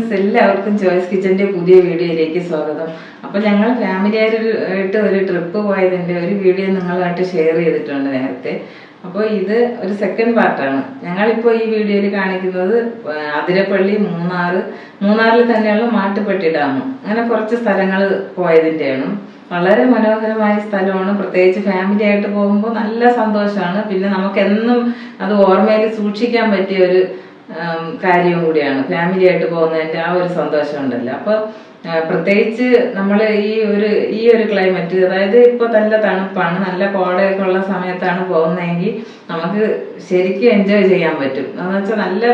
Friends, എല്ലാവർക്കും choice കിച്ചൻ്റെ പുതിയ വീഡിയോയിലേക്ക് സ്വാഗതം. അപ്പോൾ ഞങ്ങൾ ഫാമിലിയായിട്ട് ഒരു ട്രിപ്പ് പോയതിൻ്റെ ഒരു വീഡിയോ നിങ്ങളുമായിട്ട് ഷെയർ ചെയ്തിട്ടുണ്ട് നേരത്തെ. അപ്പോൾ ഇത് ഒരു സെക്കൻഡ് പാർട്ടാണ്. ഞങ്ങളിപ്പോൾ ഈ വീഡിയോയിൽ കാണിക്കുന്നത് അതിരപ്പള്ളി, മൂന്നാറിൽ തന്നെയുള്ള മാട്ടുപ്പെട്ടി ഡാം, അങ്ങനെ കുറച്ച് സ്ഥലങ്ങൾ പോയതിൻ്റെയാണ്. വളരെ മനോഹരമായ സ്ഥലമാണ്. പ്രത്യേകിച്ച് ഫാമിലി ആയിട്ട് പോകുമ്പോൾ നല്ല സന്തോഷമാണ്. പിന്നെ നമുക്ക് എന്നും അത് ഓർമ്മയിൽ സൂക്ഷിക്കാൻ പറ്റിയ ഒരു കാര്യവും കൂടിയാണ് ഫാമിലി ആയിട്ട് പോകുന്നതിൻ്റെ ആ ഒരു സന്തോഷം ഉണ്ടല്ലോ. അപ്പോൾ പ്രത്യേകിച്ച് നമ്മൾ ഈ ഒരു ക്ലൈമറ്റ്, അതായത് ഇപ്പോൾ നല്ല തണുപ്പാണ്, നല്ല കോടയൊക്കെ ഉള്ള സമയത്താണ് പോകുന്നതെങ്കിൽ നമുക്ക് ശരിക്കും എൻജോയ് ചെയ്യാൻ പറ്റും. എന്ന് വെച്ചാൽ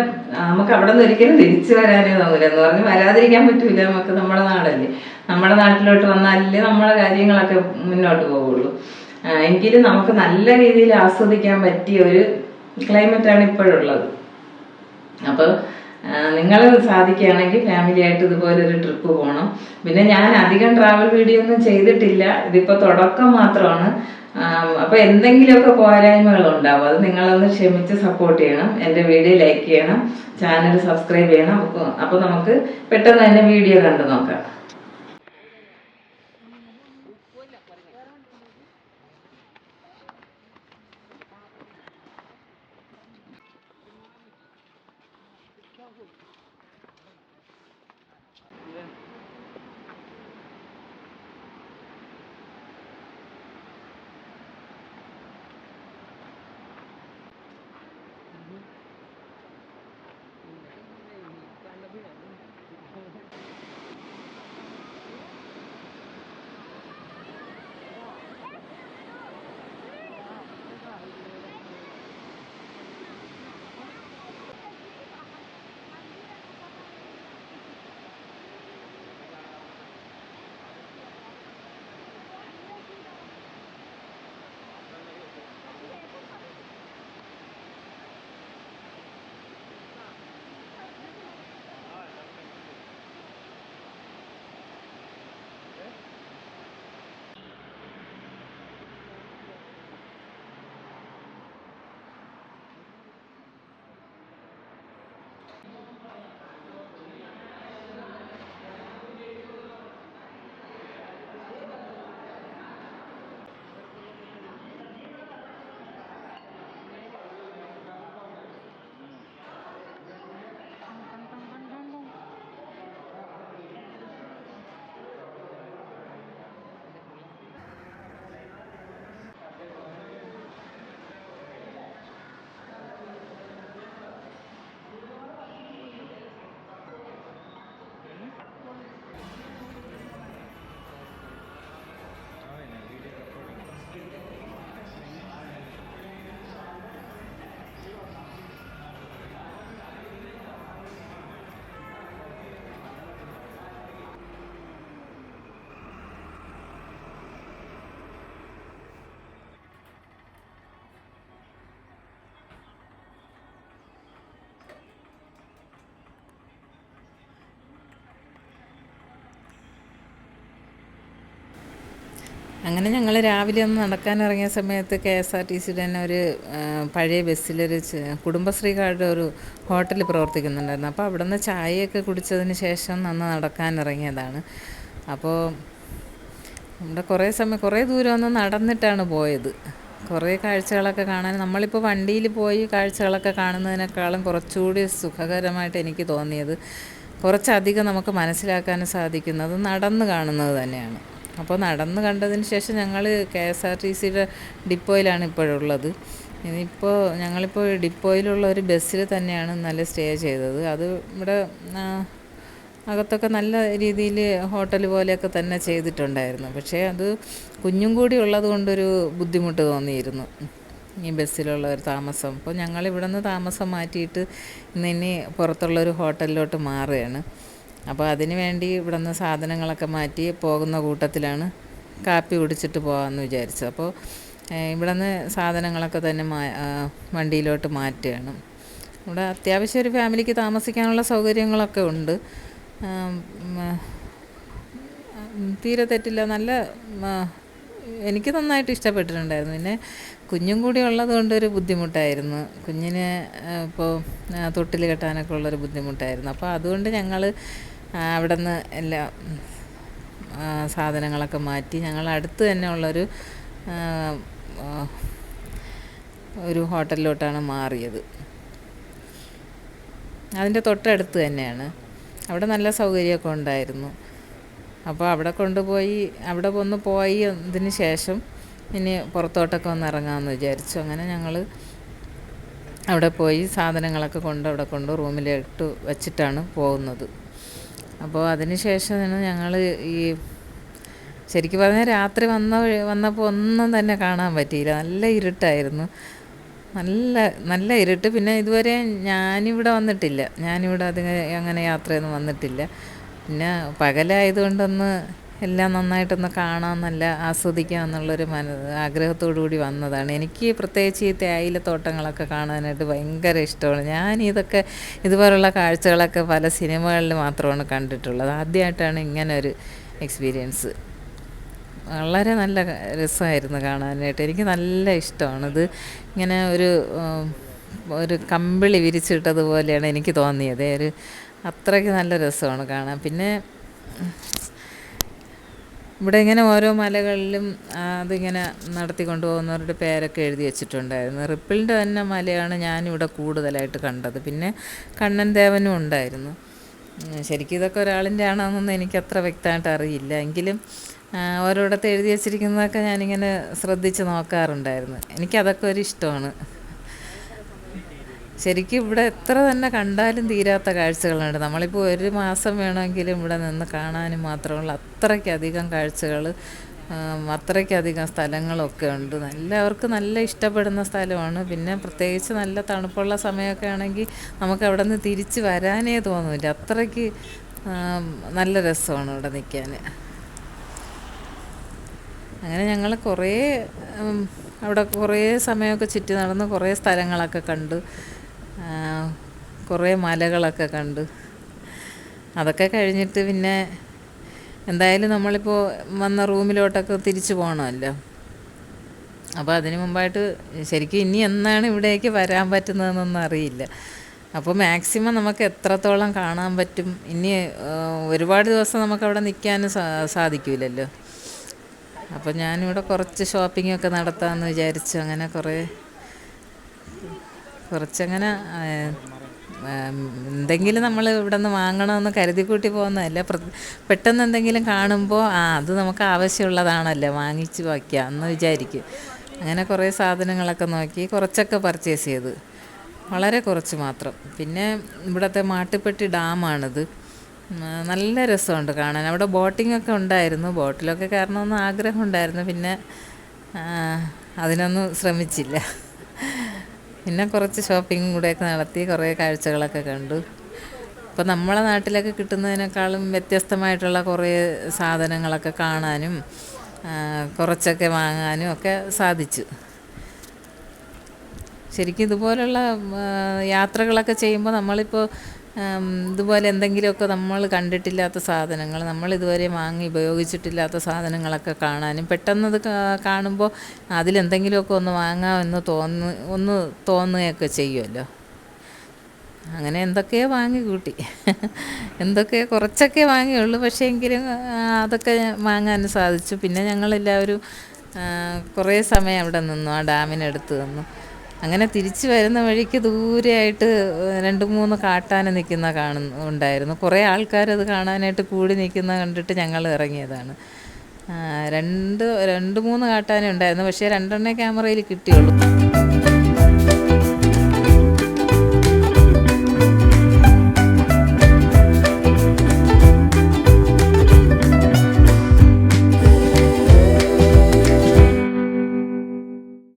നമുക്ക് അവിടെ നിന്ന് ഒരിക്കലും തിരിച്ചു വരാനേ തോന്നില്ല. എന്ന് പറഞ്ഞ് വരാതിരിക്കാൻ പറ്റൂല. നമുക്ക് നമ്മുടെ നാടല്ലേ, നമ്മുടെ നാട്ടിലോട്ട് വന്നാലല്ലേ നമ്മളെ കാര്യങ്ങളൊക്കെ മുന്നോട്ട് പോവുള്ളൂ. എങ്കിലും നമുക്ക് നല്ല രീതിയിൽ ആസ്വദിക്കാൻ പറ്റിയ ഒരു ക്ലൈമറ്റാണ് ഇപ്പോഴുള്ളത്. അപ്പോൾ നിങ്ങൾ സാധിക്കുകയാണെങ്കിൽ ഫാമിലി ആയിട്ട് ഇതുപോലെ ഒരു ട്രിപ്പ് പോകണം. പിന്നെ ഞാൻ അധികം ട്രാവൽ വീഡിയോ ഒന്നും ചെയ്തിട്ടില്ല, ഇതിപ്പോൾ തുടക്കം മാത്രമാണ്. അപ്പോൾ എന്തെങ്കിലുമൊക്കെ പോരായ്മകൾ ഉണ്ടാവും, അത് നിങ്ങളൊന്ന് ക്ഷമിച്ച് സപ്പോർട്ട് ചെയ്യണം. എൻ്റെ വീഡിയോ ലൈക്ക് ചെയ്യണം, ചാനൽ സബ്സ്ക്രൈബ് ചെയ്യണം. അപ്പോൾ നമുക്ക് പെട്ടെന്ന് തന്നെ വീഡിയോ കണ്ടു നോക്കാം. അങ്ങനെ ഞങ്ങൾ രാവിലെ ഒന്ന് നടക്കാനിറങ്ങിയ സമയത്ത് KSRTCയുടെ തന്നെ ഒരു പഴയ ബസ്സിലൊരു കുടുംബശ്രീ കാർഡ് ഒരു ഹോട്ടൽ പ്രവർത്തിക്കുന്നുണ്ടായിരുന്നു. അപ്പോൾ അവിടെ നിന്ന് ചായയൊക്കെ കുടിച്ചതിന് ശേഷം നന്ന് നടക്കാനിറങ്ങിയതാണ്. അപ്പോൾ ഇവിടെ കുറേ ദൂരം ഒന്ന് നടന്നിട്ടാണ് പോയത്. കുറേ കാഴ്ചകളൊക്കെ കാണാൻ, നമ്മളിപ്പോൾ വണ്ടിയിൽ പോയി കാഴ്ചകളൊക്കെ കാണുന്നതിനേക്കാളും കുറച്ചുകൂടി സുഖകരമായിട്ട് എനിക്ക് തോന്നിയത്, കുറച്ചധികം നമുക്ക് മനസ്സിലാക്കാൻ സാധിക്കുന്നത് നടന്ന് കാണുന്നത് തന്നെയാണ്. അപ്പോൾ നടന്ന് കണ്ടതിന് ശേഷം ഞങ്ങൾ KSRTCയുടെ ഡിപ്പോയിലാണ് ഇപ്പോഴുള്ളത്. ഞങ്ങളിപ്പോൾ ഡിപ്പോയിലുള്ള ഒരു ബസ്സിൽ തന്നെയാണ് ഇന്നലെ സ്റ്റേ ചെയ്തത്. അത് ഇവിടെ അകത്തൊക്കെ നല്ല രീതിയിൽ ഹോട്ടൽ പോലെയൊക്കെ തന്നെ ചെയ്തിട്ടുണ്ടായിരുന്നു. പക്ഷേ അത് കുഞ്ഞും കൂടി ഉള്ളത് കൊണ്ടൊരു ബുദ്ധിമുട്ട് തോന്നിയിരുന്നു ഈ ബസ്സിലുള്ള ഒരു താമസം. അപ്പോൾ ഞങ്ങളിവിടെ നിന്ന് താമസം മാറ്റിയിട്ട് ഇനി പുറത്തുള്ളൊരു ഹോട്ടലിലോട്ട് മാറുകയാണ്. അപ്പോൾ അതിന് വേണ്ടി ഇവിടെ നിന്ന് സാധനങ്ങളൊക്കെ മാറ്റി പോകുന്ന കൂട്ടത്തിലാണ് കാപ്പി കുടിച്ചിട്ട് പോകാമെന്ന് വിചാരിച്ചത്. അപ്പോൾ ഇവിടെ നിന്ന് സാധനങ്ങളൊക്കെ തന്നെ വണ്ടിയിലോട്ട് മാറ്റുകയാണ്. ഇവിടെ അത്യാവശ്യം ഒരു ഫാമിലിക്ക് താമസിക്കാനുള്ള സൗകര്യങ്ങളൊക്കെ ഉണ്ട്. തീരെ തെറ്റില്ല, നല്ല എനിക്ക് നന്നായിട്ട് ഇഷ്ടപ്പെട്ടിട്ടുണ്ടായിരുന്നു. പിന്നെ കുഞ്ഞും കൂടി ഉള്ളത് കൊണ്ടൊരു ബുദ്ധിമുട്ടായിരുന്നു. കുഞ്ഞിന് ഇപ്പോൾ തൊട്ടിൽ കെട്ടാനൊക്കെ ഉള്ളൊരു ബുദ്ധിമുട്ടായിരുന്നു. അപ്പോൾ അതുകൊണ്ട് ഞങ്ങൾ അവിടെ നിന്ന് എല്ലാ സാധനങ്ങളൊക്കെ മാറ്റി ഞങ്ങൾ അടുത്ത് തന്നെ ഉള്ളൊരു ഒരു ഹോട്ടലിലോട്ടാണ് മാറിയത്. അതിൻ്റെ തൊട്ടടുത്ത് തന്നെയാണ്. അവിടെ നല്ല സൗകര്യമൊക്കെ ഉണ്ടായിരുന്നു. അപ്പോൾ അവിടെ കൊണ്ടുപോയി അവിടെ ഒന്ന് പോയി ഇതിന് ശേഷം ഇനി പുറത്തോട്ടൊക്കെ ഒന്ന് ഇറങ്ങാമെന്ന് വിചാരിച്ചു. അങ്ങനെ ഞങ്ങൾ അവിടെ പോയി സാധനങ്ങളൊക്കെ അവിടെ കൊണ്ട് റൂമിലിട്ട് വച്ചിട്ടാണ് പോകുന്നത്. അപ്പോൾ അതിന് ശേഷമാണ് ഞങ്ങൾ ഈ ശരിക്കും പറഞ്ഞാൽ രാത്രി വന്നപ്പോൾ ഒന്നും തന്നെ കാണാൻ പറ്റിയില്ല. നല്ല ഇരുട്ടായിരുന്നു, നല്ല നല്ല ഇരുട്ട്. പിന്നെ ഇതുവരെ ഞാനിവിടെ വന്നിട്ടില്ല, ഞാനിവിടെ അങ്ങനെ യാത്രയൊന്നും വന്നിട്ടില്ല. പിന്നെ പകലായതുകൊണ്ടൊന്ന് എല്ലാം നന്നായിട്ടൊന്ന് കാണാൻ, നല്ല ആസ്വദിക്കാം എന്നുള്ളൊരു ആഗ്രഹത്തോടു കൂടി വന്നതാണ്. എനിക്ക് പ്രത്യേകിച്ച് ഈ തേയിലത്തോട്ടങ്ങളൊക്കെ കാണാനായിട്ട് ഭയങ്കര ഇഷ്ടമാണ്. ഇതുപോലുള്ള കാഴ്ചകളൊക്കെ പല സിനിമകളിൽ മാത്രമാണ് കണ്ടിട്ടുള്ളത്. ആദ്യമായിട്ടാണ് ഇങ്ങനെ ഒരു എക്സ്പീരിയൻസ്. വളരെ നല്ല രസമായിരുന്നു കാണാനായിട്ട്. എനിക്ക് നല്ല ഇഷ്ടമാണിത്. ഇങ്ങനെ ഒരു കമ്പിളി വിരിച്ചിട്ടതുപോലെയാണ് എനിക്ക് തോന്നിയത്. അത്രയ്ക്ക് നല്ല രസമാണ് കാണാൻ. പിന്നെ ഇവിടെ ഇങ്ങനെ ഓരോ മലകളിലും അതിങ്ങനെ നടത്തിക്കൊണ്ട് പോകുന്നവരുടെ പേരൊക്കെ എഴുതി വെച്ചിട്ടുണ്ടായിരുന്നു. റിപ്പിളിൻ്റെ തന്നെ മലയാണ് ഞാനിവിടെ കൂടുതലായിട്ട് കണ്ടത്. പിന്നെ കണ്ണൻ ദേവനും ഉണ്ടായിരുന്നു. ശരിക്കും ഇതൊക്കെ ഒരാളിൻ്റെ ആണോയെന്നൊന്നും എനിക്കത്ര വ്യക്തമായിട്ട് അറിയില്ല. എങ്കിലും ഓരോടത്ത് എഴുതി വെച്ചിരിക്കുന്നതൊക്കെ ഞാനിങ്ങനെ ശ്രദ്ധിച്ച് നോക്കാറുണ്ടായിരുന്നു. എനിക്കതൊക്കെ ഇഷ്ടമാണ്. ശരിക്കും ഇവിടെ എത്ര തന്നെ കണ്ടാലും തീരാത്ത കാഴ്ചകളുണ്ട്. നമ്മളിപ്പോൾ ഒരു മാസം വേണമെങ്കിലും ഇവിടെ നിന്ന് കാണാനും മാത്രമുള്ള അത്രയ്ക്കധികം കാഴ്ചകൾ, അത്രയ്ക്കധികം സ്ഥലങ്ങളൊക്കെ ഉണ്ട്. അവർക്ക് നല്ല ഇഷ്ടപ്പെടുന്ന സ്ഥലമാണ്. പിന്നെ പ്രത്യേകിച്ച് നല്ല തണുപ്പുള്ള സമയമൊക്കെ ആണെങ്കിൽ നമുക്ക് അവിടെ നിന്ന് തിരിച്ച് വരാനേ തോന്നില്ല. അത്രയ്ക്ക് നല്ല രസമാണ് ഇവിടെ നിൽക്കാൻ. അങ്ങനെ ഞങ്ങൾ അവിടെ കുറേ സമയമൊക്കെ ചുറ്റി നടന്ന് കുറേ സ്ഥലങ്ങളൊക്കെ കണ്ട്, കുറേ മലകളൊക്കെ കണ്ട്. അതൊക്കെ കഴിഞ്ഞിട്ട് പിന്നെ എന്തായാലും നമ്മളിപ്പോൾ വന്ന റൂമിലോട്ടൊക്കെ തിരിച്ചു പോകണമല്ലോ. അപ്പോൾ അതിന് മുമ്പായിട്ട് ശരിക്കും ഇനി എന്നാണ് ഇവിടേക്ക് വരാൻ പറ്റുന്നതെന്നൊന്നും അറിയില്ല. അപ്പോൾ മാക്സിമം നമുക്ക് എത്രത്തോളം കാണാൻ പറ്റും. ഇനി ഒരുപാട് ദിവസം നമുക്കവിടെ നിൽക്കാനും സാധിക്കില്ലല്ലോ. അപ്പോൾ ഞാനിവിടെ കുറച്ച് ഷോപ്പിങ്ങൊക്കെ നടത്താമെന്ന് വിചാരിച്ചു. അങ്ങനെ കുറച്ചങ്ങനെ എന്തെങ്കിലും നമ്മൾ ഇവിടെ നിന്ന് വാങ്ങണമെന്ന് കരുതിക്കൂട്ടി പോകുന്നതല്ല. പെട്ടെന്ന് എന്തെങ്കിലും കാണുമ്പോൾ അത് നമുക്ക് ആവശ്യമുള്ളതാണല്ലോ, വാങ്ങിച്ച് വയ്ക്കാം എന്ന് വിചാരിക്കും. അങ്ങനെ കുറേ സാധനങ്ങളൊക്കെ നോക്കി കുറച്ചൊക്കെ പർച്ചേസ് ചെയ്ത്, വളരെ കുറച്ച് മാത്രം. പിന്നെ ഇവിടുത്തെ മാട്ടുപ്പെട്ടി ഡാമാണിത്. നല്ല രസമുണ്ട് കാണാൻ. അവിടെ ബോട്ടിങ്ങൊക്കെ ഉണ്ടായിരുന്നു. ബോട്ടിലൊക്കെ കയറണമെന്ന് ആഗ്രഹമുണ്ടായിരുന്നു. പിന്നെ അതിനൊന്നും ശ്രമിച്ചില്ല. പിന്നെ കുറച്ച് ഷോപ്പിങ്ങും കൂടെയൊക്കെ നടത്തി കുറേ കാഴ്ചകളൊക്കെ കണ്ടു. ഇപ്പോൾ നമ്മളെ നാട്ടിലൊക്കെ കിട്ടുന്നതിനേക്കാളും വ്യത്യസ്തമായിട്ടുള്ള കുറേ സാധനങ്ങളൊക്കെ കാണാനും കുറച്ചൊക്കെ വാങ്ങാനും ഒക്കെ സാധിച്ചു. ശരിക്കും ഇതുപോലുള്ള യാത്രകളൊക്കെ ചെയ്യുമ്പോൾ നമ്മളിപ്പോൾ ഇതുപോലെ എന്തെങ്കിലുമൊക്കെ നമ്മൾ കണ്ടിട്ടില്ലാത്ത സാധനങ്ങൾ, നമ്മളിതുവരെ വാങ്ങി ഉപയോഗിച്ചിട്ടില്ലാത്ത സാധനങ്ങളൊക്കെ കാണാനും, പെട്ടെന്നത് കാണുമ്പോൾ അതിലെന്തെങ്കിലുമൊക്കെ ഒന്ന് വാങ്ങാമെന്ന് തോന്നുകയൊക്കെ ചെയ്യുമല്ലോ. അങ്ങനെ എന്തൊക്കെയോ വാങ്ങി കൂട്ടി. കുറച്ചൊക്കെ വാങ്ങിയുള്ളൂ. പക്ഷേ എങ്കിലും അതൊക്കെ വാങ്ങാൻ സാധിച്ചു. പിന്നെ ഞങ്ങളെല്ലാവരും കുറേ സമയം അവിടെ നിന്നു, ആ ഡാമിനടുത്ത് നിന്നു. അങ്ങനെ തിരിച്ച് വരുന്ന വഴിക്ക് ദൂരെയായിട്ട് 2-3 കാട്ടാന ഉണ്ടായിരുന്നു. കുറേ ആൾക്കാരത് കാണാനായിട്ട് കൂടി നിൽക്കുന്ന കണ്ടിട്ട് ഞങ്ങൾ ഇറങ്ങിയതാണ്. 2-3 കാട്ടാന ഉണ്ടായിരുന്നു. പക്ഷേ 2 ക്യാമറയിൽ കിട്ടിയുള്ളൂ.